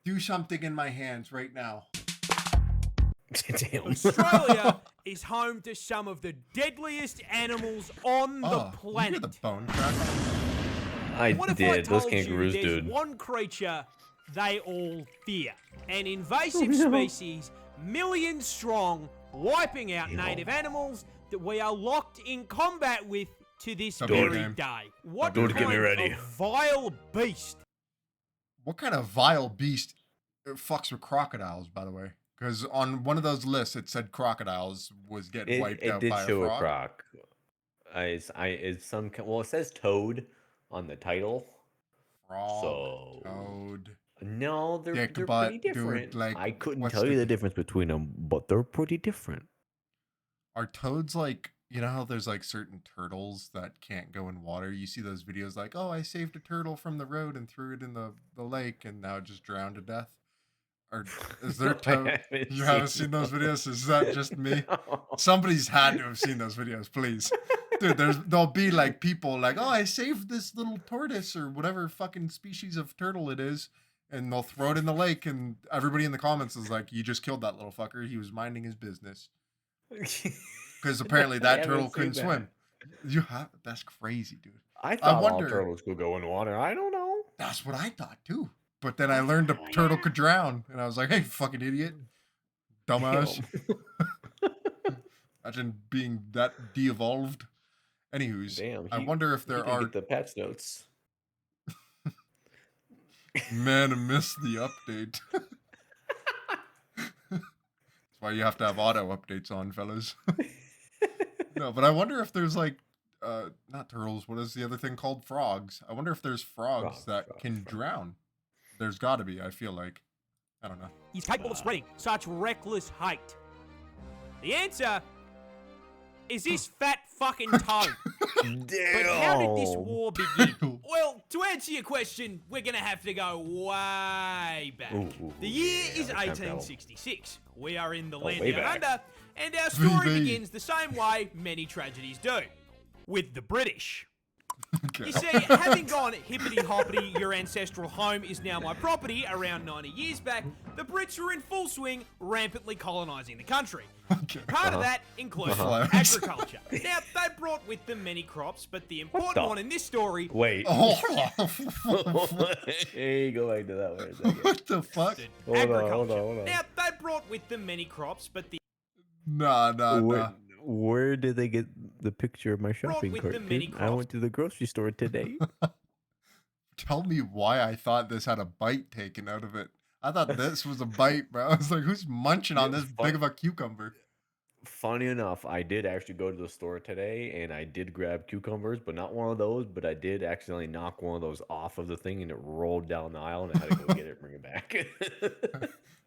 Do something in my hands right now. Damn. Australia is home to some of the deadliest animals on the You hear planet. the bone crack? I What if did. I Those told kangaroos, you there's dude. one creature they all fear? An invasive Oh, no. species, millions strong, wiping out Ew. native animals that we are locked in combat with to this Don't very get me. day. What Don't kind get me ready. of vile beast? What kind of vile beast fucks with crocodiles, by the way? Because on one of those lists, it said crocodiles was getting wiped It out did by show a a frog. croc. It's some. Well, it says toad on the title. Frog, So toad. no, they're Dick pretty butt, dude, different. like, I couldn't what's tell you the- the difference between them, but they're pretty different. Are toads like, you know how there's like certain turtles that can't go in water? You see those videos like, oh, I saved a turtle from the road and threw it in the lake and now it just drowned to death. Or is there toad? You haven't seen those videos? Is that just me? No. Somebody's had to have seen those videos, please. Dude, there'll be like people like, oh, I saved this little tortoise or whatever fucking species of turtle it is, and they'll throw it in the lake, and everybody in the comments is like, you just killed that little fucker. He was minding his business. Because apparently I that haven't turtle seen couldn't that. swim. That's crazy, dude. I thought all wonder- turtles could go in water. I don't know. That's what I thought too. But then I learned a turtle could drown, and I was like, hey, fucking idiot. Dumbass. Imagine being that de-evolved. Anywho's, Damn. I wonder if He there can are get the patch notes. man, I missed the update. That's why you have to have auto updates on, fellas. No, but I wonder if there's like not turtles, what is the other thing called? Frogs. I wonder if there's frogs that can drown. There's gotta be, I feel like. I don't know. He's capable of spreading such reckless hate. The answer is this fat fucking toad. But how did this war begin? Well, to answer your question, we're gonna have to go way back. The year is time travel. 1866. We are in the land way down back. under, and our story VB. begins the same way many tragedies do, with the British. Okay. You see, having gone hippity-hoppity, your ancestral home is now my property around 90 years back, the Brits were in full swing, rampantly colonising the country. Okay. Part of that includes Flags. agriculture. Now, they brought with them many crops, but the important the- one in this story... Wait. Oh, Hey, go back to that one a second. what the fuck? Hold on, agriculture. hold on. Now, they brought with them many crops, but the Nah. Where did they get the picture of my Brought shopping with cart? them many dude? I crops. went to the grocery store today. Tell me why I thought this had a bite taken out of it. I thought this was a bite, bro. I was like, who's munching on this big of a cucumber? Funny enough, I did actually go to the store today and I did grab cucumbers, but not one of those. But I did accidentally knock one of those off of the thing and it rolled down the aisle and I had to go get it and bring it back.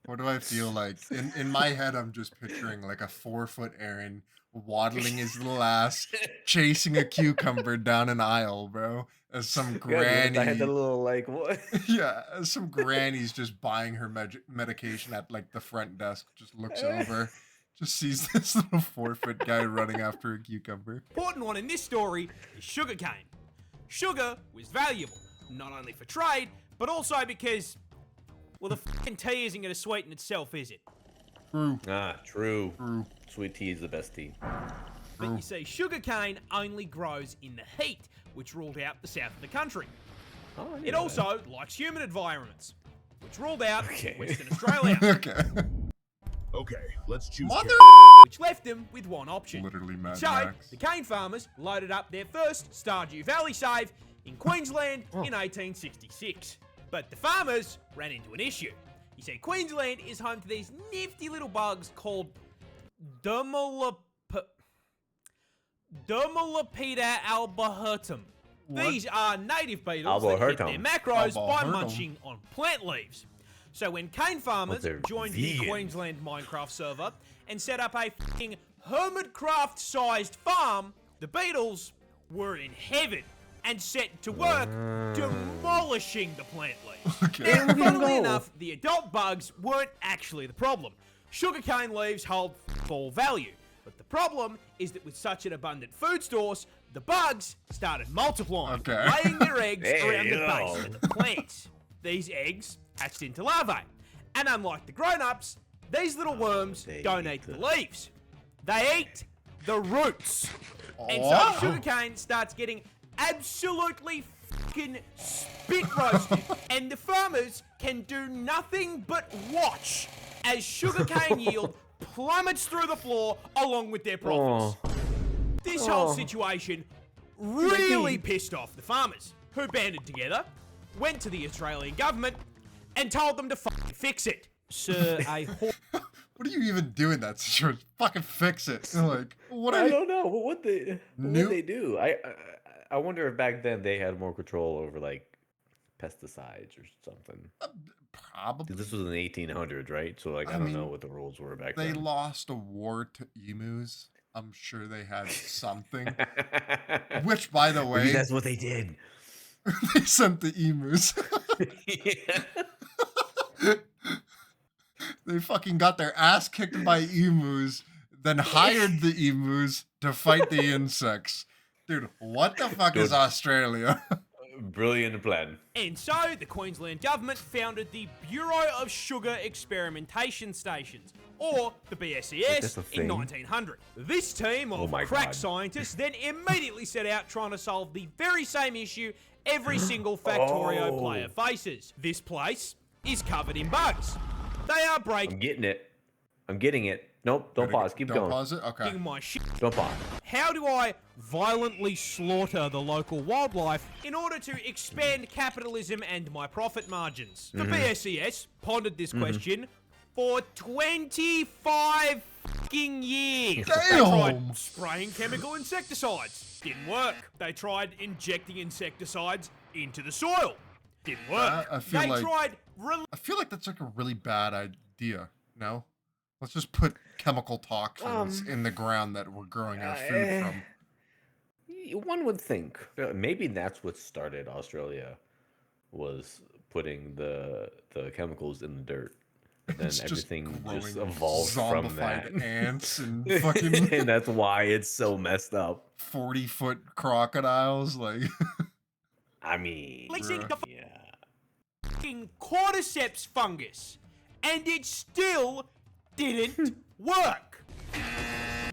What do I feel like? In my head, I'm just picturing like a 4-foot Aaron waddling his little ass, chasing a cucumber down an aisle, bro. As some granny, I had the little like what? yeah, as some granny's just buying her medication at like the front desk. Just looks over, just sees this little 4-foot guy running after a cucumber. important one in this story is sugarcane. Sugar was valuable, not only for trade, but also because, well, the fucking tea isn't going to sweeten itself, is it? True. True. True. Sweet tea is the best tea. But you see, sugarcane only grows in the heat, which ruled out the south of the country. Oh, I knew It that. also likes humid environments, which ruled out Okay. Western Australia, Okay. Okay, let's choose. Mother. which left them with one option. Literally Mad So, Max. the cane farmers loaded up their first Stardew Valley save in Queensland in 1866. But the farmers ran into an issue. You see, Queensland is home to these nifty little bugs called Dermalopida albahertum. What? These are native beetles that hit their Albahertum. macros by Albahertum. munching on plant leaves. So when cane farmers they're joined the vegan. Queensland Minecraft server and set up a f***ing Hermitcraft-sized farm, the beetles were in heaven and set to work demolishing the plant leaves. Okay. Now, funnily go. enough, the adult bugs weren't actually the problem. Sugarcane leaves hold all value, but the problem is that with such an abundant food source, the bugs started multiplying, Okay. laying their eggs Hey, around the yo. base of the plants. These eggs hatched into larvae. And unlike the grown-ups, these little worms they don't eat eat the the- leaves. They eat the roots. And so Oh. sugarcane starts getting absolutely fucking spit roasted. And the farmers can do nothing but watch as sugarcane yield plummets through the floor along with their profits. Oh. This whole situation really pissed off the farmers, who banded together, went to the Australian government, and told them to fucking fix it. Sir, a What do you even do in that situation? Fucking fix it. Like, what are I you? don't know. What they New- do? I wonder if back then they had more control over like pesticides or something. Probably. This was in the 1800s, right? So like I I don't know mean, what the rules were back They then. lost a war to emus. I'm sure they had something. Which, by the Maybe way, that's what they did. they sent the emus. Yeah. They fucking got their ass kicked by emus, then hired the emus to fight the insects. Dude, what the fuck is Dude. Australia? Brilliant plan. And so, the Queensland government founded the Bureau of Sugar Experimentation Stations, or the That's BSES, a in thing? 1900. This team of my crack God. scientists then immediately set out trying to solve the very same issue every single Factorio Oh. player faces. This place is covered in bugs. They are I'm breaking getting it. I'm getting it. Nope. Don't pause. Keep Don't going. pause it? Okay. my shit. Don't pause. How do I violently slaughter the local wildlife in order to expand capitalism and my profit margins? The BSES pondered this question for 25 fucking years. They Damn. tried spraying chemical insecticides. Didn't work. They tried injecting insecticides into the soil. Didn't work. I feel They like- tried I feel like that's like a really bad idea. No? Let's just put chemical toxins in the ground that we're growing our food from. One would think maybe that's what started Australia, was putting the chemicals in the dirt. And then It's everything just growing evolved from that. zombified ants and fucking And that's why it's so messed up. 40-foot crocodiles. Like, I mean, releasing the yeah. fucking cordyceps fungus, and it still didn't work.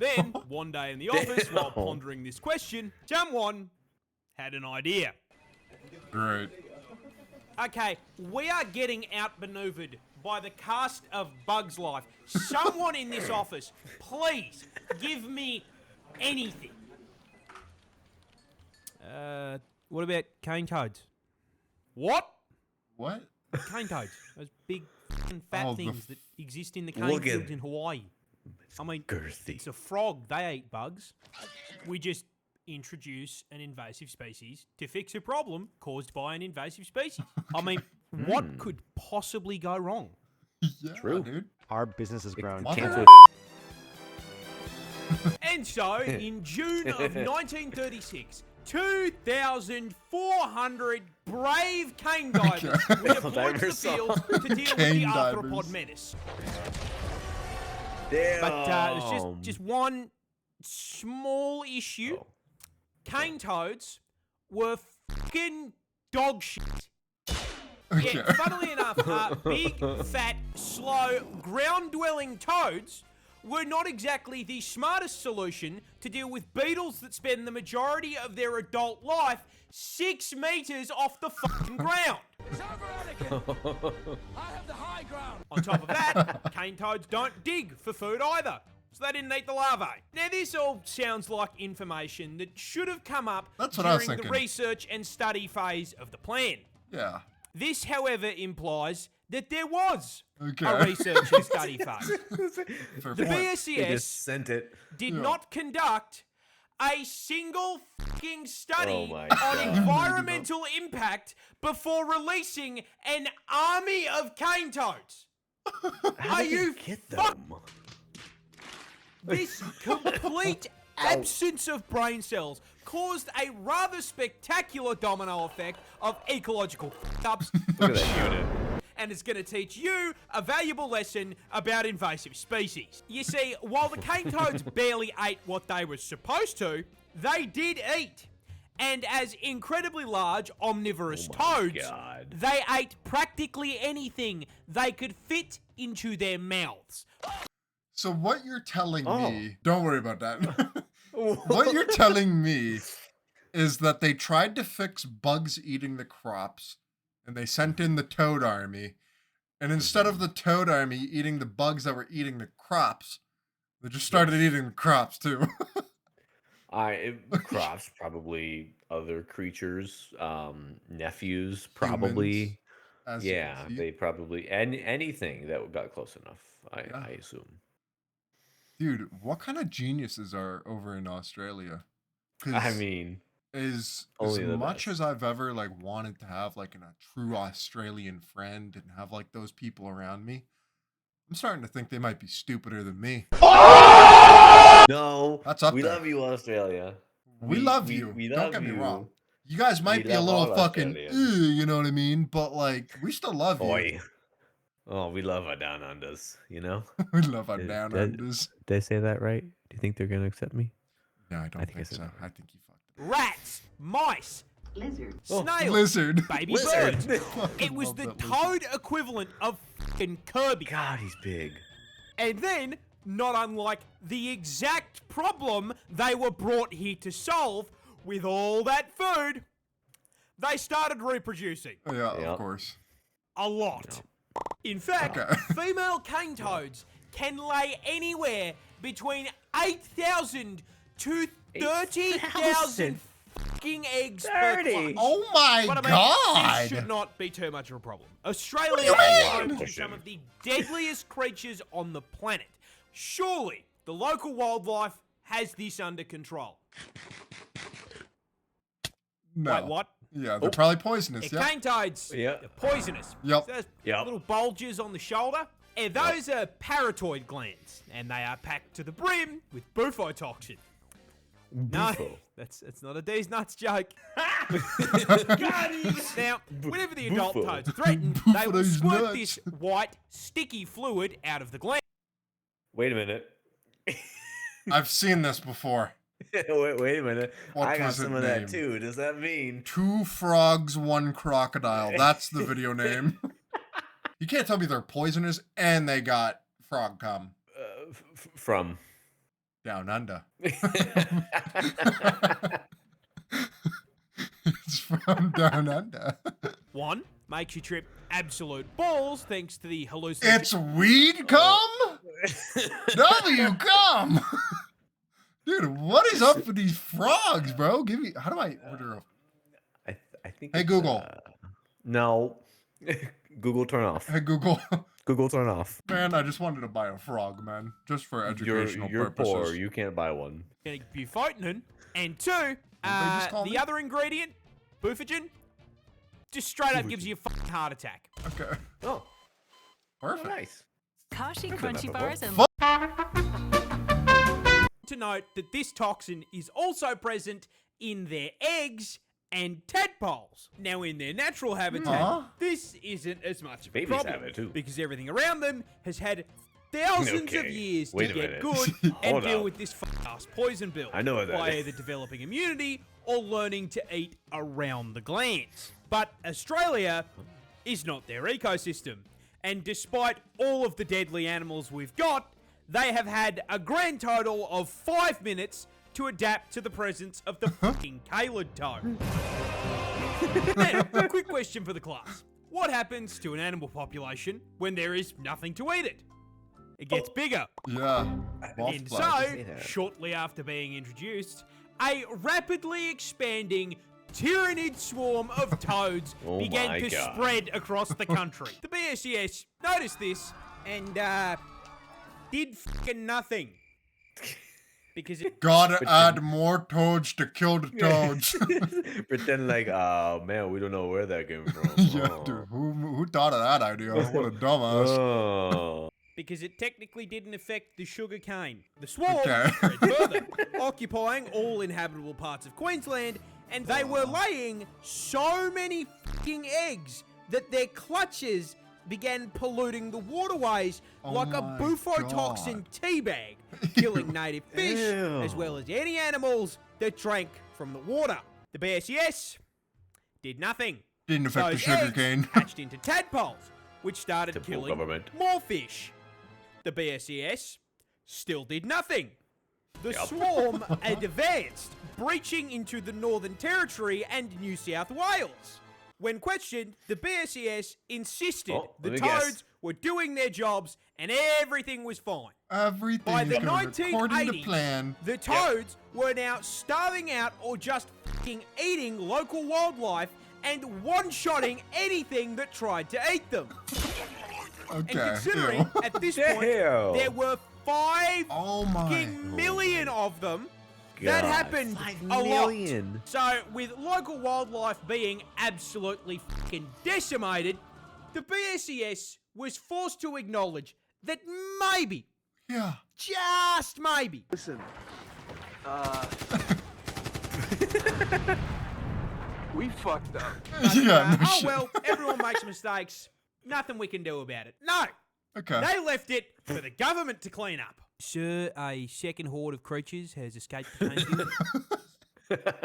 Then, one day in the office, while Damn. pondering this question, someone had an idea. great. Okay, we are getting outmaneuvered by the cast of Bugs Life. Someone in this office, please give me anything. What about cane toads? What? What? Cane toads. Those big fucking fat Oh, the things f- that exist in the cane Look at- fields in Hawaii. I mean, Girthy. it's a frog. They eat bugs. We just introduce an invasive species to fix a problem caused by an invasive species. I mean, what could possibly go wrong? Yeah, True. dude. Our business has grown. What? Cancel. And so, in June of 1936, 2,400 brave cane divers were deployed to the Divers. fields to deal with the Cane arthropod divers. menace. Damn. But there's just one small issue. Oh. Cane toads were fucking dog shit. Okay. Yeah, funnily enough, big, fat, slow, ground-dwelling toads were not exactly the smartest solution to deal with beetles that spend the majority of their adult life 6 meters off the fucking ground. On top of that, cane toads don't dig for food either, so they didn't eat the larvae. Now, this all sounds like information that should have come up That's what I was during the thinking. research and study phase of the plan. Yeah. This, however, implies that there was Okay. a research and study phase. Fair The point. They BSES just sent it. did Yeah. not conduct a single fucking study Oh my on God. environmental impact before releasing an army of cane toads. How Are did you they get fuck- them? This complete absence of brain cells caused a rather spectacular domino effect of ecological f***ups. Look at that unit. And it's going to teach you a valuable lesson about invasive species. You see, while the cane toads barely ate what they were supposed to, they did eat. And as incredibly large omnivorous Oh my toads, God. they ate practically anything they could fit into their mouths. So what you're telling Oh. me, don't worry about that. What you're telling me is that they tried to fix bugs eating the crops and they sent in the toad army. And instead of the toad army eating the bugs that were eating the crops, they just started eating the crops too. Crops, probably other creatures, nephews, probably. Humans, as you can Yeah, see. they probably anything that got close enough. Yeah. I assume. Dude, what kind of geniuses are over in Australia? I mean, as only the much best. as I've ever like wanted to have like a true Australian friend and have like those people around me, I'm starting to think they might be stupider than me. No, That's up we there. love you, Australia. We love you. We Don't love get me you. wrong. You guys might We be a love little all fucking, Australians. you know what I mean? But like, we still love you. Oi. Oh, we love our down unders, you know? We love our Did- down did- unders. Did I say that right? Do you think they're going to accept me? No, I don't think I think said so. that right. I think you fucked it. Rats, mice, Oh, snails, Lizard. baby Lizard. birds. It Fucking was love the that lizard. toad equivalent of fucking Kirby. God, he's big. And then, not unlike the exact problem they were brought here to solve, with all that food, they started reproducing. Yeah, Yep. of course. A lot. In fact, Okay. female cane toads can lay anywhere between 8,000 to 30,000 fucking eggs per 30? clutch. Oh my But I mean, god! this should not be too much of a problem. Australia you is mean? home to some of the deadliest creatures on the planet. Surely, the local wildlife has this under control. No. Wait, what? Yeah, they're probably poisonous. They're Yeah. cane toads. Yeah. They're poisonous. Yep. So those Yep. little bulges on the shoulder. And those are parotid glands, and they are packed to the brim with bufotoxin. No, Bufo. that's not a D's nuts joke. Now, whenever the adult Bufo. toads are threatened, they will Bufo's squirt nuts. this white, sticky fluid out of the gland. Wait a minute. I've seen this before. wait a minute. What I got was it some of that named? too. Does that mean? 2 frogs, 1 crocodile. That's the video name. You can't tell me they're poisonous and they got frog cum From. down under. It's from down under. One makes you trip absolute balls thanks to the hallucination. It's weed cum? W cum? Dude, what is up with these frogs, bro? Give me. How do I order a. I think. Hey, it's, Google. No. Google, turn off. Hey, Google. Google, turn off. Man, I just wanted to buy a frog, man. Just for educational You're purposes. poor. You can't buy one. Bufotenin, and 2, just call the me? other ingredient, bufogen, just straight up gives Bufogen. you a fucking heart attack. Okay. Oh, Perfect. nice. Kashi I've done that crunchy before. bars and To note that this toxin is also present in their eggs and tadpoles. Now, in their natural habitat, Aw. this isn't as much of a Babies problem have it too. because everything around them has had thousands of Okay, years to wait a get minute. good and Hold deal up. with this ass poison bill. I know what that by is. either developing immunity or learning to eat around the glands. But Australia is not their ecosystem, and despite all of the deadly animals we've got, they have had a grand total of 5 minutes to adapt to the presence of the fucking Calid toad. Now, quick question for the class. What happens to an animal population when there is nothing to eat it? It gets bigger. Yeah. And Multiply. so, say that. shortly after being introduced, a rapidly expanding tyrannid swarm of toads Oh began my to God. spread across the country. The BSES noticed this and did fucking nothing. Because it Gotta add more toads to kill the toads. Pretend like, oh man, we don't know where that came from. Yeah, Oh. dude. Who thought of that idea? What a dumbass. Oh. because it technically didn't affect the sugar cane. The swarm Okay. spread further, occupying all inhabitable parts of Queensland, and they were laying so many fucking eggs that their clutches began polluting the waterways Oh like a my bufotoxin teabag, killing native fish Ew. as well as any animals that drank from the water. The BSES did nothing. Didn't affect the Those sugar eggs cane. hatched into tadpoles, which started Typical killing government. more fish. The BSES still did nothing. The Yep. swarm advanced, breaching into the Northern Territory and New South Wales. When questioned, the BSES insisted Oh, the let me guess. toads were doing their jobs and everything was fine. Everything By is the going according to 1980s, plan. the toads were now starving out or just fucking eating local wildlife and one-shotting anything that tried to eat them. Okay. And considering ew. at this point Damn. there were 5 Oh my. fucking million of them, that God, happened 5 a million. lot. So with local wildlife being absolutely fucking decimated, the BSES was forced to acknowledge that maybe, Yeah. just maybe, Listen, we fucked up. Yeah. No oh shit. well, everyone makes mistakes. Nothing we can do about it. No, Okay. they left it for the government to clean up. Sir, a second horde of creatures has escaped the Cairnsville.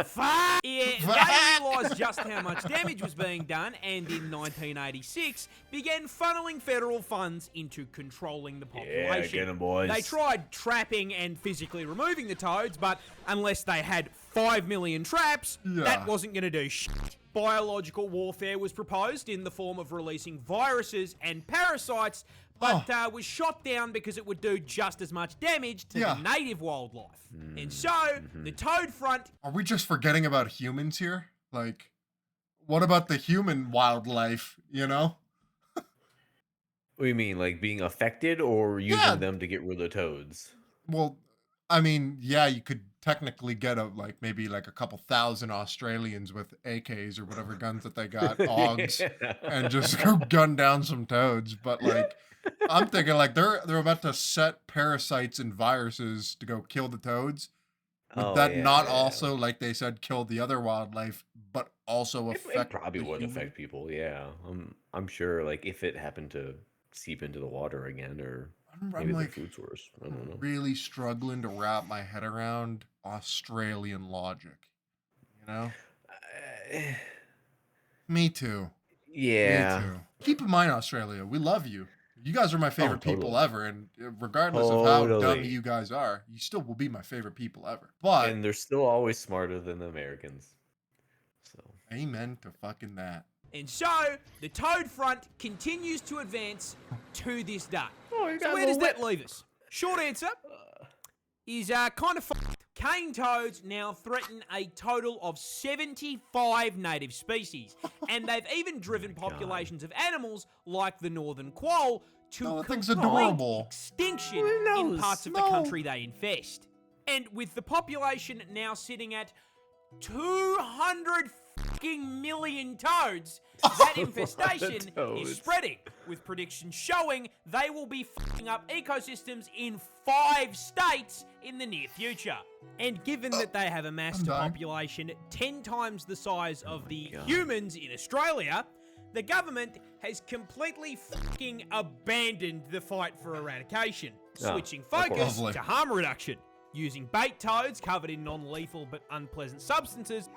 Fuck! Yeah, they realised just how much damage was being done and in 1986 began funneling federal funds into controlling the Yeah, population. get 'em, boys. They tried trapping and physically removing the toads, but unless they had 5 million traps, that Yeah. wasn't going to do shit. Biological warfare was proposed in the form of releasing viruses and parasites, but was shot down because it would do just as much damage to Yeah. the native wildlife. And so, the toad front Are we just forgetting about humans here? Like, what about the human wildlife? You know? What do you mean, like being affected or using Yeah. them to get rid of the toads? Well, I mean, yeah, you could technically get maybe like a couple thousand Australians with AKs or whatever guns that they got, OGs, and just go gun down some toads. But like, I'm thinking like they're about to set parasites and viruses to go kill the toads. Would Oh, that yeah, not yeah. also, like they said, kill the other wildlife, but also It affect? probably the would human? affect people, yeah. I'm sure, like, if it happened to seep into the water again, or I'm maybe the like food source. I don't know. really struggling to wrap my head around Australian logic. You know? Me too. Yeah. Me too. Keep in mind, Australia, we love you. You guys are my favorite people totally. ever, and regardless of how dumb Totally. you guys are, you still will be my favorite people ever. But And they're still always smarter than the Americans. So amen to fucking that. And so, the toad front continues to advance to this day. you So where does that leave us? Short answer is kind of fucked. Cane toads now threaten a total of 75 native species, and they've even driven populations of animals like the northern quoll to Oh, that thing's complete adorable. extinction Who in knows? parts of the No. country they infest. And with the population now sitting at 200 fucking million toads, that infestation toads. is spreading, with predictions showing they will be fucking up ecosystems in 5 states in the near future. And given that they have amassed I'm a dying. population 10 times the size of the God. humans in Australia, the government has completely fucking abandoned the fight for eradication, Ah, switching of course. focus Lovely. to harm reduction, using bait toads covered in non-lethal but unpleasant substances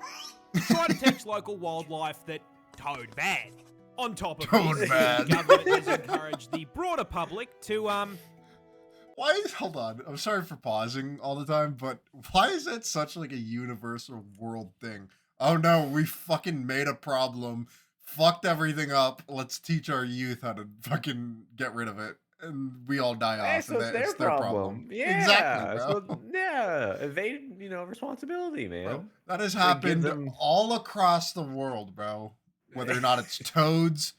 to try to teach local wildlife that toad bad. On top of Toad this, bad. the government has encouraged the broader public to Hold on. I'm sorry for pausing all the time, but why is that such like a universal world thing? Oh no, we fucking made a problem, fucked everything up. Let's teach our youth how to fucking get rid of it, and we all die Yeah, off. so and it's that- their it's their problem. Yeah. Exactly, bro. So, yeah. Evade, responsibility, man. Bro, that has Like, give happened them- all across the world, bro. Whether or not it's toads,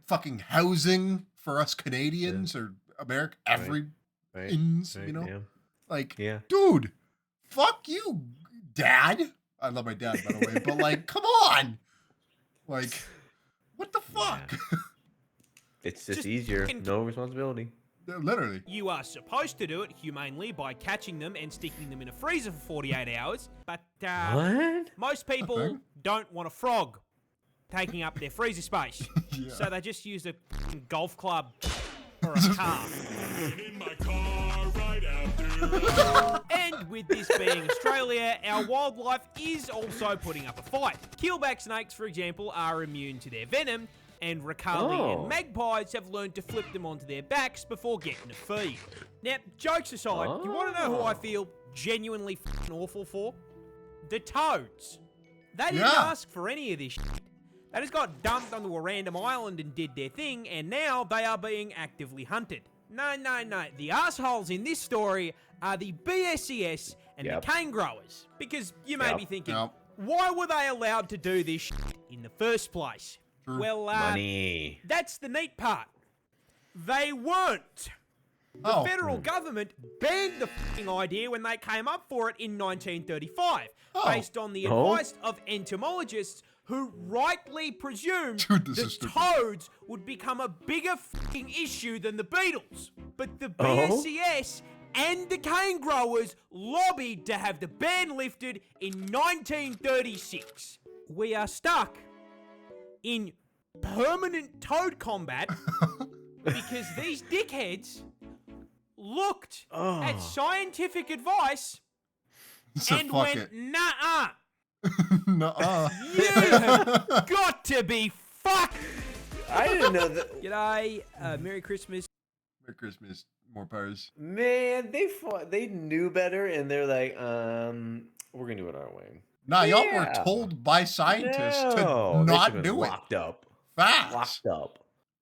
fucking housing for us Canadians or America, Right. every Right, you know, Yeah. like, Yeah. dude, fuck you, Dad. I love my dad, by the way, but like, come on, like, what the fuck? It's just Just easier. fucking- No responsibility. Literally. You are supposed to do it humanely by catching them and sticking them in a freezer for 48 hours, but What? most people thing? don't want a frog taking up their freezer space. Yeah. So they just use a f***ing golf club or a car. In my car right after And with this being Australia, our wildlife is also putting up a fight. Keelback snakes, for example, are immune to their venom, and Ricali and magpies have learned to flip them onto their backs before getting a feed. Now, jokes aside, you want to know who I feel genuinely f***ing awful for? The toads. They didn't ask for any of this shit. They just got dumped onto a random island and did their thing, and now they are being actively hunted. No. The assholes in this story are the BSES and the cane growers. Because you may be thinking, why were they allowed to do this shit in the first place? Well, money. That's the neat part. They weren't. The federal government banned the f***ing idea when they came up for it in 1935, based on the advice of entomologists who rightly presumed that toads would become a bigger f***ing issue than the beetles. But the BSES and the cane growers lobbied to have the ban lifted in 1936. We are stuck in permanent toad combat because these dickheads looked at scientific advice and went, nah. Nuh-uh. You have got to be fucked. I didn't know that. G'day, Merry Christmas. Merry Christmas, MoreParz. Man, they knew better, and they're like, we're gonna do it our way. Nah, y'all were told by scientists to not do locked it. Up. Facts. Locked up.